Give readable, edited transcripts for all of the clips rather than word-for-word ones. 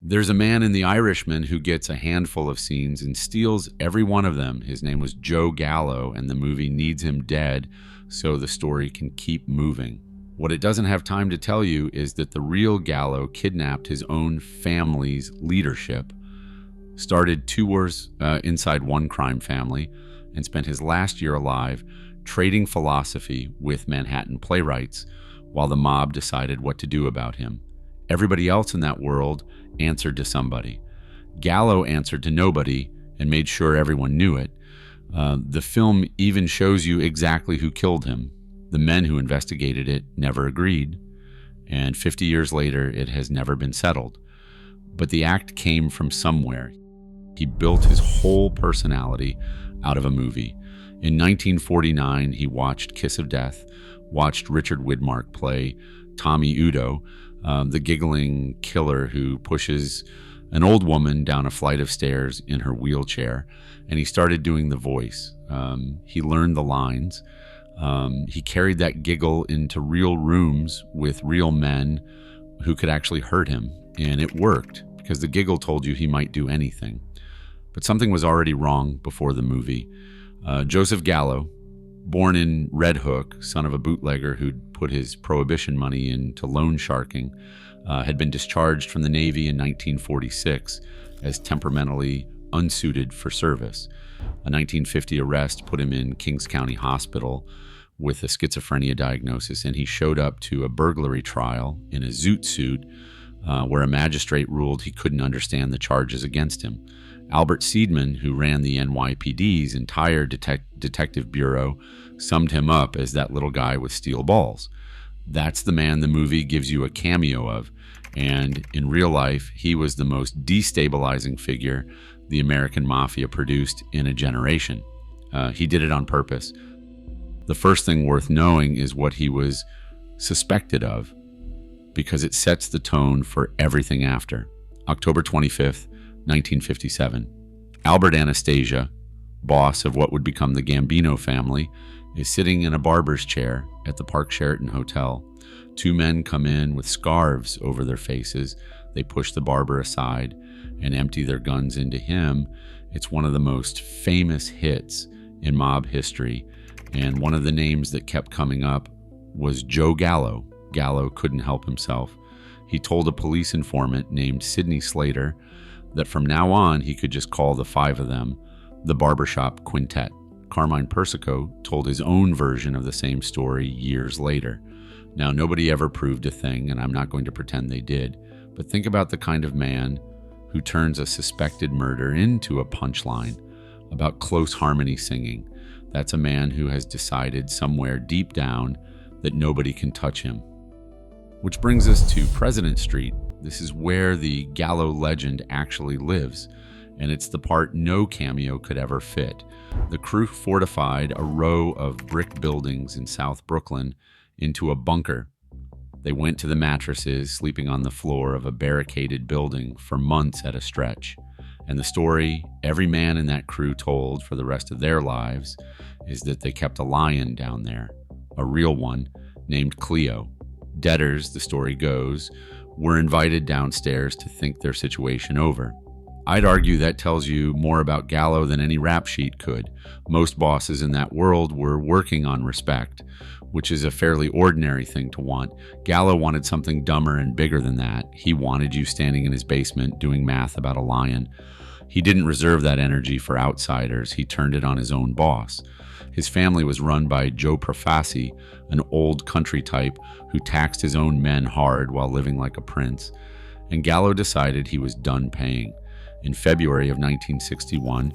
There's a man in The Irishman who gets a handful of scenes and steals every one of them. His name was Joe Gallo, and the movie needs him dead so the story can keep moving. What it doesn't have time to tell you is that the real Gallo kidnapped his own family's leadership, started 2 wars inside one crime family, and spent his last year alive trading philosophy with Manhattan playwrights while the mob decided what to do about him. Everybody else in that world answered to somebody. Gallo answered to nobody and made sure everyone knew it. The film even shows you exactly who killed him. The men who investigated it never agreed, and 50 years later, it has never been settled. But the act came from somewhere. He built his whole personality out of a movie. In 1949, he watched Kiss of Death, watched Richard Widmark play Tommy Udo, the giggling killer who pushes an old woman down a flight of stairs in her wheelchair, and he started doing the voice. He learned the lines. He carried that giggle into real rooms with real men who could actually hurt him, and it worked because the giggle told you he might do anything. But something was already wrong before the movie. Joseph Gallo, born in Red Hook, son of a bootlegger who'd put his prohibition money into loan sharking, had been discharged from the Navy in 1946 as temperamentally unsuited for service. A 1950 arrest put him in Kings County Hospital with a schizophrenia diagnosis, and he showed up to a burglary trial in a zoot suit where a magistrate ruled he couldn't understand the charges against him. Albert Seidman, who ran the NYPD's entire detective bureau, summed him up as that little guy with steel balls. That's the man the movie gives you a cameo of, and in real life, he was the most destabilizing figure the American Mafia produced in a generation. He did it on purpose. The first thing worth knowing is what he was suspected of, because it sets the tone for everything after. October 25th, 1957. Albert Anastasia, boss of what would become the Gambino family, is sitting in a barber's chair at the Park Sheraton Hotel. 2 men come in with scarves over their faces. They push the barber aside and empty their guns into him. It's one of the most famous hits in mob history, and one of the names that kept coming up was Joe Gallo. Gallo couldn't help himself. He told a police informant named Sidney Slater that from now on he could just call the 5 of them the Barbershop Quintet. Carmine Persico told his own version of the same story years later. Now, nobody ever proved a thing, and I'm not going to pretend they did, but think about the kind of man who turns a suspected murder into a punchline about close harmony singing. That's a man who has decided somewhere deep down that nobody can touch him. Which brings us to President Street. This is where the Gallo legend actually lives, and it's the part no cameo could ever fit. The crew fortified a row of brick buildings in South Brooklyn into a bunker. They went to the mattresses, sleeping on the floor of a barricaded building for months at a stretch. And the story every man in that crew told for the rest of their lives is that they kept a lion down there, a real one named Cleo. Debtors, the story goes, were invited downstairs to think their situation over. I'd argue that tells you more about Gallo than any rap sheet could. Most bosses in that world were working on respect, which is a fairly ordinary thing to want. Gallo wanted something dumber and bigger than that. He wanted you standing in his basement doing math about a lion. He didn't reserve that energy for outsiders. He turned it on his own boss. His family was run by Joe Profassi, an old country type who taxed his own men hard while living like a prince. And Gallo decided he was done paying. In February of 1961,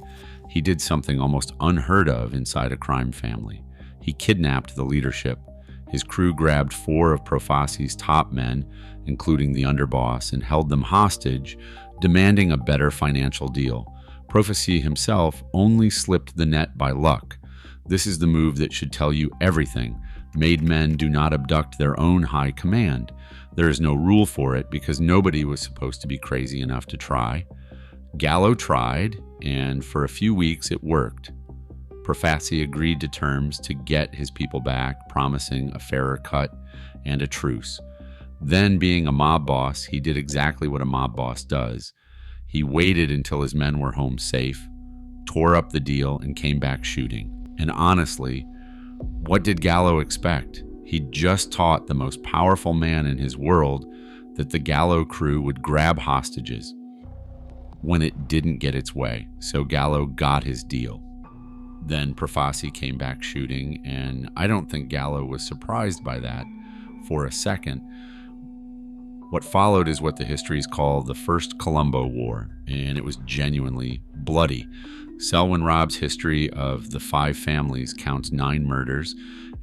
he did something almost unheard of inside a crime family. He kidnapped the leadership. His crew grabbed 4 of Profassi's top men, including the underboss, and held them hostage, demanding a better financial deal. Profassi himself only slipped the net by luck. This is the move that should tell you everything. Made men do not abduct their own high command. There is no rule for it because nobody was supposed to be crazy enough to try. Gallo tried, and for a few weeks it worked. Profassi agreed to terms to get his people back, promising a fairer cut and a truce. Then, being a mob boss, he did exactly what a mob boss does. He waited until his men were home safe, tore up the deal, and came back shooting. And honestly, what did Gallo expect? He'd just taught the most powerful man in his world that the Gallo crew would grab hostages when it didn't get its way. So Gallo got his deal. Then Profasi came back shooting, and I don't think Gallo was surprised by that for a second. What followed is what the histories call the First Colombo War, and it was genuinely bloody. Selwyn Robb's history of the 5 families counts 9 murders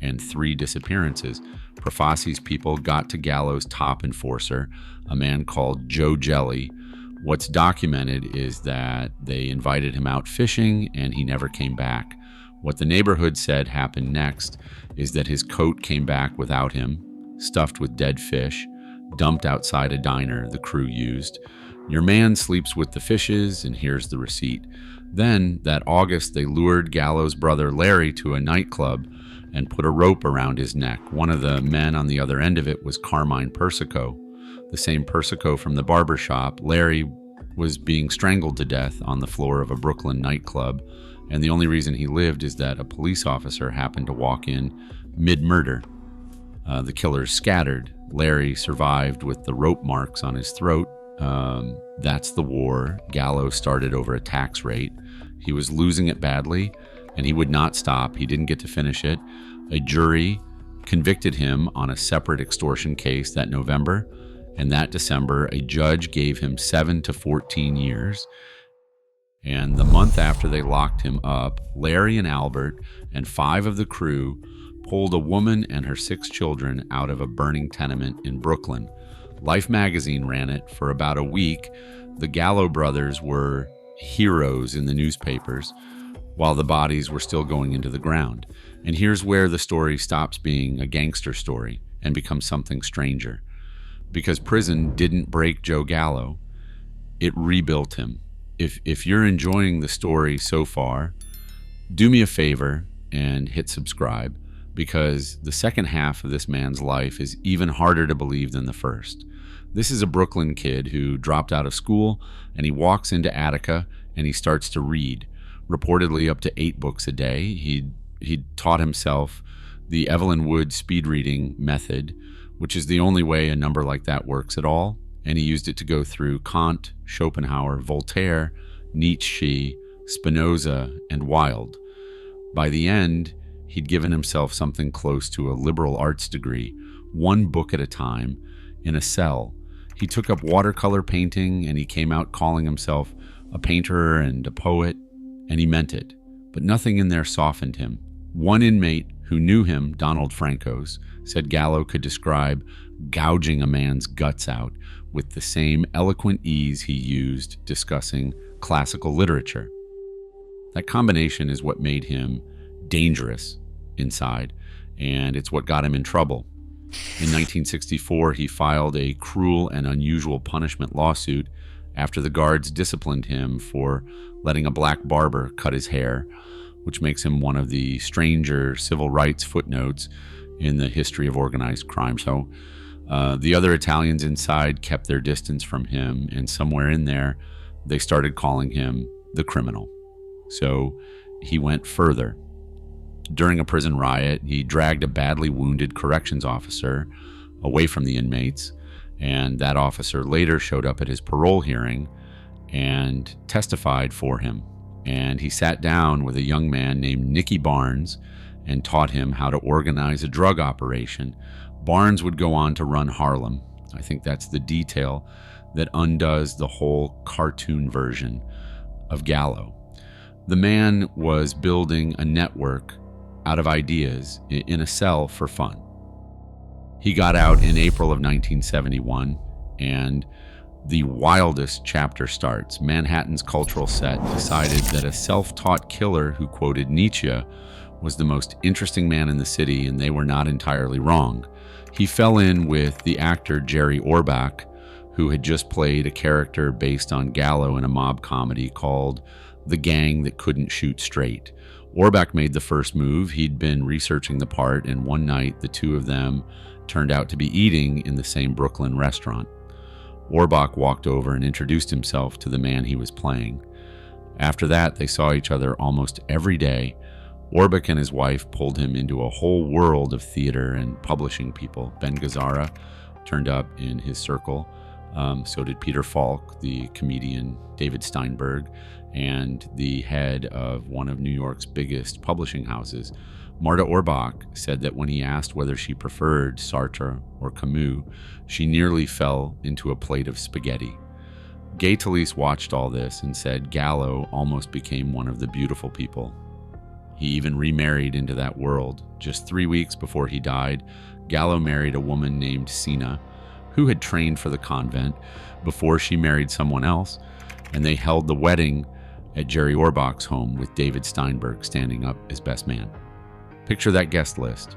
and 3 disappearances. Profasi's people got to Gallo's top enforcer, a man called Joe Gallo. What's documented is that they invited him out fishing and he never came back. What the neighborhood said happened next is that his coat came back without him, stuffed with dead fish, dumped outside a diner the crew used. Your man sleeps with the fishes, and here's the receipt. Then, that August, they lured Gallo's brother Larry to a nightclub and put a rope around his neck. One of the men on the other end of it was Carmine Persico, the same Persico from the barber shop. Larry was being strangled to death on the floor of a Brooklyn nightclub, and the only reason he lived is that a police officer happened to walk in mid-murder. The killers scattered. Larry survived with the rope marks on his throat. That's the war. Gallo started over a tax rate. He was losing it badly, and he would not stop. He didn't get to finish it. A jury convicted him on a separate extortion case that November, and that December, a judge gave him 7 to 14 years. And the month after they locked him up, Larry and Albert and 5 of the crew pulled a woman and her 6 children out of a burning tenement in Brooklyn. Life magazine ran it for about a week. The Gallo brothers were heroes in the newspapers while the bodies were still going into the ground. And here's where the story stops being a gangster story and becomes something stranger. Because prison didn't break Joe Gallo, it rebuilt him. If you're enjoying the story so far, do me a favor and hit subscribe, because the second half of this man's life is even harder to believe than the first. This is a Brooklyn kid who dropped out of school, and he walks into Attica and he starts to read, reportedly up to 8 books a day. He'd taught himself the Evelyn Wood speed reading method, which is the only way a number like that works at all, and he used it to go through Kant, Schopenhauer, Voltaire, Nietzsche, Spinoza, and Wilde. By the end, he'd given himself something close to a liberal arts degree, 1 book at a time, in a cell. He took up watercolor painting, and he came out calling himself a painter and a poet, and he meant it. But nothing in there softened him. One inmate who knew him, Donald Francos, said Gallo could describe gouging a man's guts out with the same eloquent ease he used discussing classical literature. That combination is what made him dangerous inside, and it's what got him in trouble. In 1964, he filed a cruel and unusual punishment lawsuit after the guards disciplined him for letting a black barber cut his hair, which makes him one of the stranger civil rights footnotes in the history of organized crime. So the other Italians inside kept their distance from him, and somewhere in there, they started calling him the criminal. So he went further. During a prison riot, he dragged a badly wounded corrections officer away from the inmates, and that officer later showed up at his parole hearing and testified for him. And he sat down with a young man named Nicky Barnes and taught him how to organize a drug operation. Barnes would go on to run Harlem. I think that's the detail that undoes the whole cartoon version of Gallo. The man was building a network out of ideas in a cell for fun. He got out in April of 1971, and the wildest chapter starts. Manhattan's cultural set decided that a self-taught killer who quoted Nietzsche was the most interesting man in the city, and they were not entirely wrong. He fell in with the actor Jerry Orbach, who had just played a character based on Gallo in a mob comedy called The Gang That Couldn't Shoot Straight. Orbach made the first move. He'd been researching the part, and one night the two of them turned out to be eating in the same Brooklyn restaurant. Orbach walked over and introduced himself to the man he was playing. After that, they saw each other almost every day. Orbach and his wife pulled him into a whole world of theater and publishing people. Ben Gazzara turned up in his circle. So did Peter Falk, the comedian David Steinberg, and the head of one of New York's biggest publishing houses. Marta Orbach said that when he asked whether she preferred Sartre or Camus, she nearly fell into a plate of spaghetti. Gay Talese watched all this and said Gallo almost became one of the beautiful people. He even remarried into that world. Just 3 weeks before he died, Gallo married a woman named Sina, who had trained for the convent before she married someone else, and they held the wedding at Jerry Orbach's home with David Steinberg standing up as best man. Picture that guest list.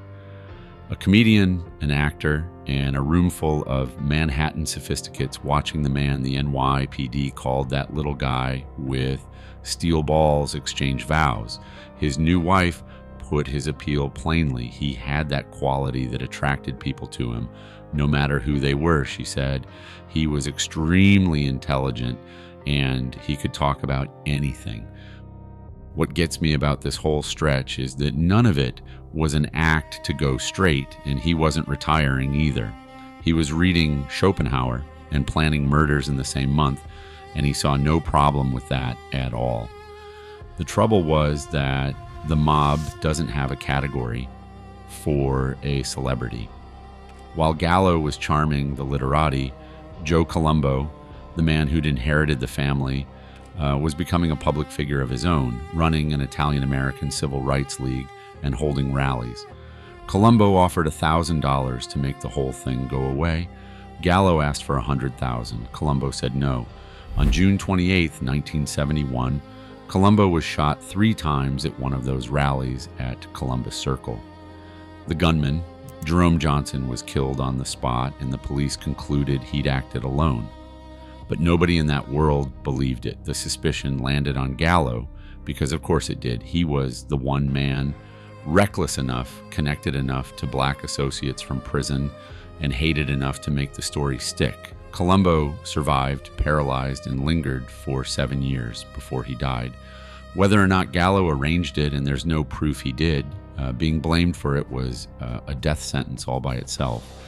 A comedian, an actor, and a room full of Manhattan sophisticates watching the man the NYPD called that little guy with steel balls exchange vows. His new wife put his appeal plainly. He had that quality that attracted people to him, no matter who they were, she said. He was extremely intelligent, and he could talk about anything. What gets me about this whole stretch is that none of it was an act to go straight, and he wasn't retiring either. He was reading Schopenhauer and planning murders in the same month, and he saw no problem with that at all. The trouble was that the mob doesn't have a category for a celebrity. While Gallo was charming the literati, Joe Colombo, the man who'd inherited the family, was becoming a public figure of his own, running an Italian-American civil rights league and holding rallies. Colombo offered $1,000 to make the whole thing go away. Gallo asked for $100,000. Colombo said no. On June 28, 1971, Colombo was shot 3 times at one of those rallies at Columbus Circle. The gunman, Jerome Johnson, was killed on the spot, and the police concluded he'd acted alone. But nobody in that world believed it. The suspicion landed on Gallo because, of course, it did. He was the one man, reckless enough, connected enough to black associates from prison, and hated enough to make the story stick. Colombo survived, paralyzed, and lingered for 7 years before he died. Whether or not Gallo arranged it, and there's no proof he did, being blamed for it was a death sentence all by itself.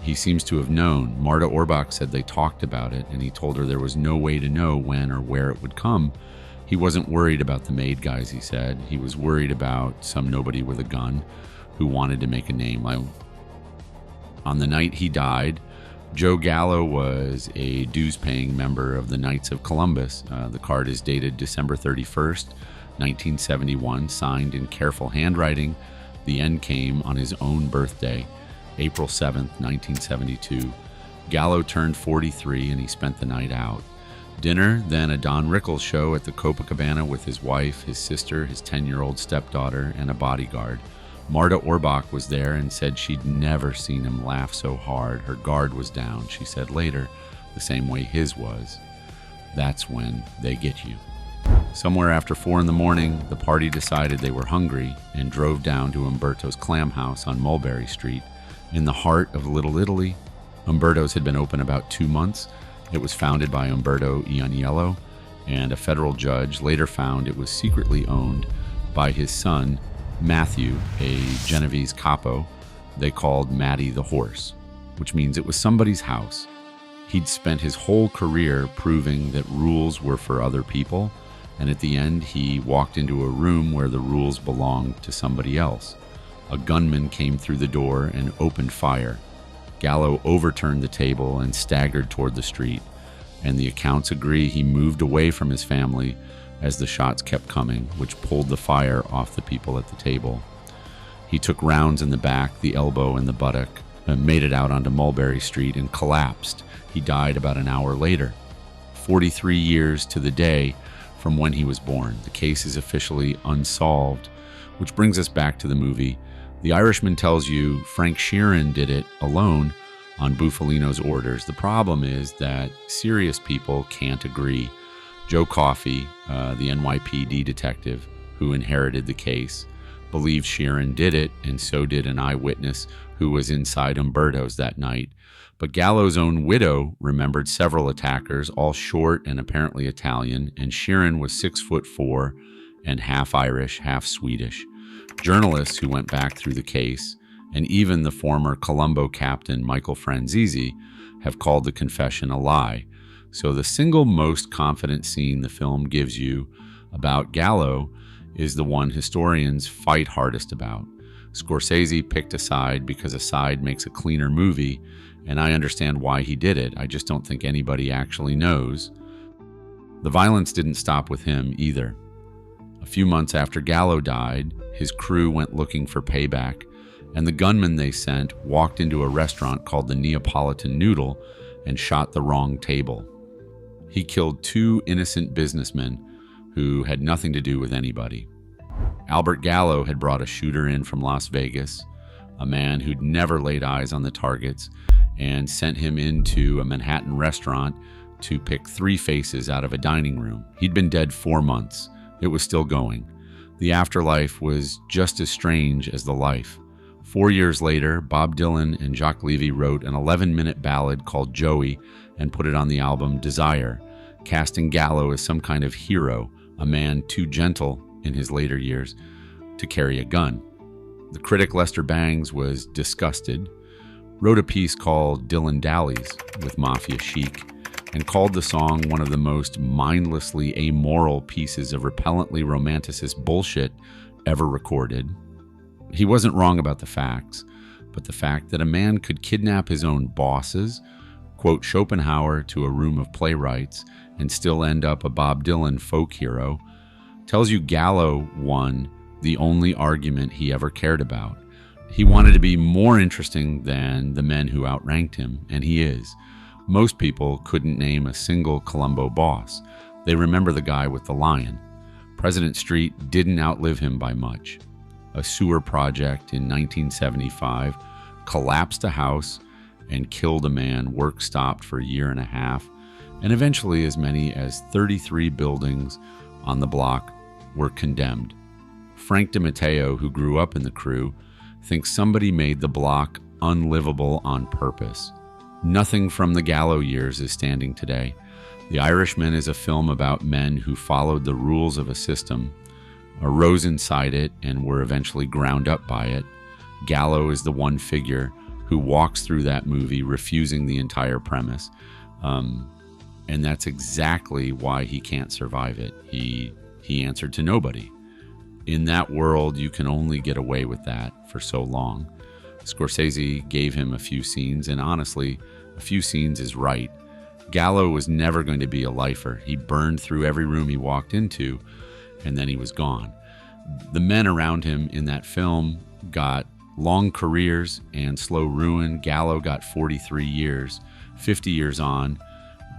He seems to have known. Marta Orbach said they talked about it, and he told her there was no way to know when or where it would come. He wasn't worried about the Maid guys, he said. He was worried about some nobody with a gun who wanted to make a name. On the night he died, Joe Gallo was a dues-paying member of the Knights of Columbus. The card is dated December 31st, 1971, signed in careful handwriting. The end came on his own birthday, April 7th, 1972. Gallo turned 43 and he spent the night out. Dinner, then a Don Rickles show at the Copacabana with his wife, his sister, his 10-year-old stepdaughter, and a bodyguard. Marta Orbach was there and said she'd never seen him laugh so hard. Her guard was down, she said later, the same way his was. That's when they get you. Somewhere after 4 in the morning, the party decided they were hungry and drove down to Umberto's Clam house on Mulberry Street, in the heart of Little Italy. Umberto's had been open about 2 months. It was founded by Umberto Ianiello, and a federal judge later found it was secretly owned by his son, Matthew, a Genovese capo they called Matty the Horse, which means it was somebody's house. He'd spent his whole career proving that rules were for other people, and at the end he walked into a room where the rules belonged to somebody else. A gunman came through the door and opened fire. Gallo overturned the table and staggered toward the street, and the accounts agree he moved away from his family as the shots kept coming, which pulled the fire off the people at the table. He took rounds in the back, the elbow, and the buttock, and made it out onto Mulberry Street and collapsed. He died about an hour later, 43 years to the day from when he was born. The case is officially unsolved, which brings us back to the movie. The Irishman tells you Frank Sheeran did it alone on Bufalino's orders. The problem is that serious people can't agree. Joe Coffey, the NYPD detective who inherited the case, believes Sheeran did it, and so did an eyewitness who was inside Umberto's that night. But Gallo's own widow remembered several attackers, all short and apparently Italian, and Sheeran was 6'4" and half Irish, half Swedish. Journalists who went back through the case, and even the former Colombo captain Michael Franzese, have called the confession a lie. So the single most confident scene the film gives you about Gallo is the one historians fight hardest about. Scorsese picked a side because a side makes a cleaner movie, and I understand why he did it. I just don't think anybody actually knows. The violence didn't stop with him either. A few months after Gallo died, his crew went looking for payback, and the gunman they sent walked into a restaurant called the Neapolitan Noodle and shot the wrong table. He killed 2 innocent businessmen who had nothing to do with anybody. Albert Gallo had brought a shooter in from Las Vegas, a man who'd never laid eyes on the targets, and sent him into a Manhattan restaurant to pick 3 faces out of a dining room. He'd been dead 4 months. It was still going. The afterlife was just as strange as the life. 4 years later, Bob Dylan and Jacques Levy wrote an 11-minute ballad called Joey and put it on the album Desire, casting Gallo as some kind of hero, a man too gentle in his later years to carry a gun. The critic Lester Bangs was disgusted, wrote a piece called Dylan Dallies with Mafia chic, and called the song one of the most mindlessly amoral pieces of repellently romanticist bullshit ever recorded. He wasn't wrong about the facts, but the fact that a man could kidnap his own bosses, quote Schopenhauer to a room of playwrights, and still end up a Bob Dylan folk hero, tells you Gallo won the only argument he ever cared about. He wanted to be more interesting than the men who outranked him, and he is. Most people couldn't name a single Colombo boss. They remember the guy with the lion. President Street didn't outlive him by much. A sewer project in 1975 collapsed a house and killed a man. Work stopped for a year and a half, and eventually as many as 33 buildings on the block were condemned. Frank DiMatteo, who grew up in the crew, thinks somebody made the block unlivable on purpose. Nothing from the Gallo years is standing today. The Irishman is a film about men who followed the rules of a system, arose inside it, and were eventually ground up by it. Gallo is the one figure who walks through that movie refusing the entire premise. And that's exactly why he can't survive it. He answered to nobody. In that world, you can only get away with that for so long. Scorsese gave him a few scenes, and honestly, a few scenes is right. Gallo was never going to be a lifer. He burned through every room he walked into, and then he was gone. The men around him in that film got long careers and slow ruin. Gallo got 43 years. 50 years on,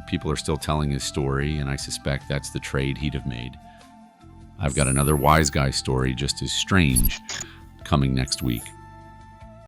people are still telling his story, and I suspect that's the trade he'd have made. I've got another wise guy story just as strange coming next week.